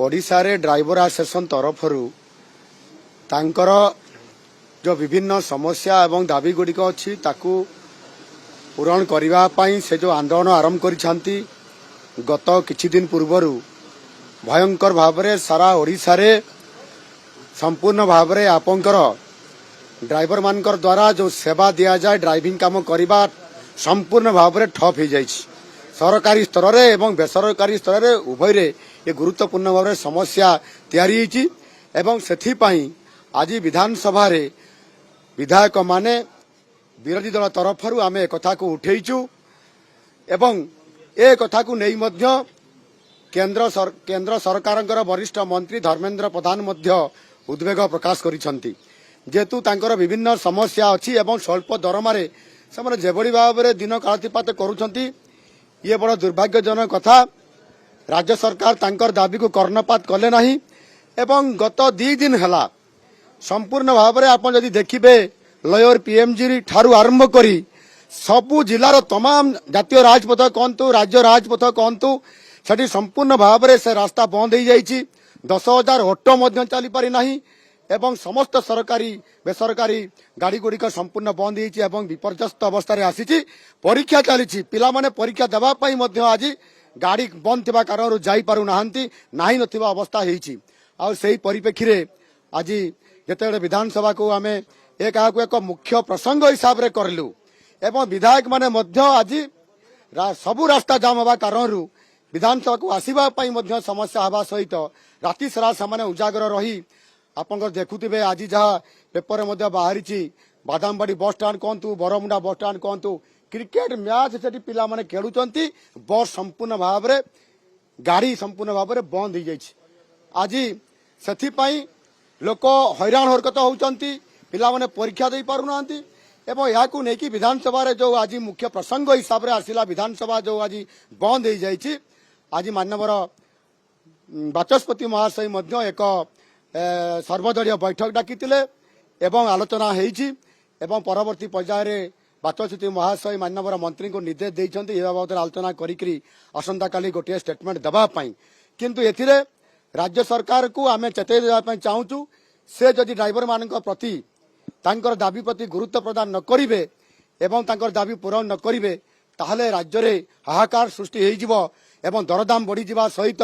ओडिशा रे driver association तरफर तांकर जो विभिन्न समस्या एवं दाबी गुड़िक अच्छी ताकू पूरण करने से जो आंदोलन आरंभ करिसेंती गत किछि दिन पूर्वर भयंकर भाव में सारा ओडिशा रे संपूर्ण भाव में आपंकर ड्राइवर मानकर द्वारा जो सेवा दिया जाए ड्राइविंग काम करने संपूर्ण भाव में ठप हो जाए सरकारी स्तर में एवं बेसरकारी स्तर में उभय रे ये गुरुत्वपूर्ण भाव में समस्या तैयारी होती एवं सेथिपाई आज विधानसभा रे विधायक माने विरोधी दल तरफर आम एक कथा को उठेइचु एवं ए कथा को नहीं मध्य केंद्र सरकार वरिष्ठ मंत्री धर्मेंद्र प्रधान मध्य उद्वेग प्रकाश करिसंती जेतु तांकर विभिन्न समस्या अच्छी एवं स्वल्प दरमारे से जेभली भाव में दिन कालातीपात करुछंती ये बड़ दुर्भाग्यजनक कथा। राज्य सरकार तांकर दाबी को कर्णपात कले नहीं एवं गत 2 दिन हला संपूर्ण भाव में आप जदि देखिबे लयर पीएमजी ठारू आरंभ करी सबु जिलार तमाम जातीय राजपथ कहतु राज्य राजपथ कहतु सेठी संपूर्ण भाव में से रास्ता बंद हो जाइए 10,000 ऑटो मध्य चली पारि नाही एवं समस्त सरकारी बेसरकारी गाड़ी गुड़िक संपूर्ण बंद हो विपर्यस्त अवस्था आसी परीक्षा चली पिला माने परीक्षा देवाई आज गाड़ी बंद थिबा कारण जापारू नाही नथिबा अवस्था होईची आ सेही परिप्रेक्षी रे आज जेते विधानसभा को आमे एक मुख्य प्रसंग हिसाब रे करलु एवं विधायक माने मध्य आज सबु रास्ता जाम हवा कारण विधानसभा को आसीबा पई मध्य समस्या हवा सहित राति सारा सामाने उजागर रही आपन देखुथिबे आज जहाँ पेपर मध्य बाहरी बादामबाड़ी बस स्टाण्ड कहतु बरमुंडा बस स्टाण्ड कहतु क्रिकेट मैच से पिला माने खेलुचंती बस संपूर्ण भाव में गाड़ी संपूर्ण भाव में बंद हो जाइए आज से लोक हैरान हरकत होती पिला माने परीक्षा दे पारुना एवं या नहीं विधानसभा रे जो आज मुख्य प्रसंग हिसाब से आसला विधानसभा जो आज बंद हो जाइए आज मानवर बाचस्पति महाशय मध्य एक सर्वदलीय बैठक डाकितिले एवं आलोचना होईची एवं परवर्ती पर्याय बाचस्पति महाशय मानवर मंत्री को निर्देश देइछन्ती ए बाबद आलोचना करी आसंता काली गोटे स्टेटमेंट देबा पई किंतु एथिरे राज्य सरकार को आमे चेतई देबा पई चाहूचु से जदि ड्राइवर मानक प्रति तांकर दाबी प्रति गुरुत्व प्रदान न करिवे एवं तांकर दाबी पूरण न करिवे ताहले राज्य रे हाहाकार सृष्टि होई जिवो एवं दरदाम बढ़ी जिबा सहित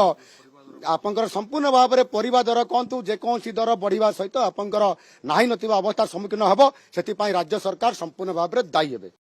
आपंकर संपूर्ण भाव में परिवा दर कहतु जेकोसी दर बढ़िया सहित आपंकर नाही नथिबा अवस्था सम्मुखीन हबो सेति पई राज्य सरकार संपूर्ण भाव में दायी हेबे।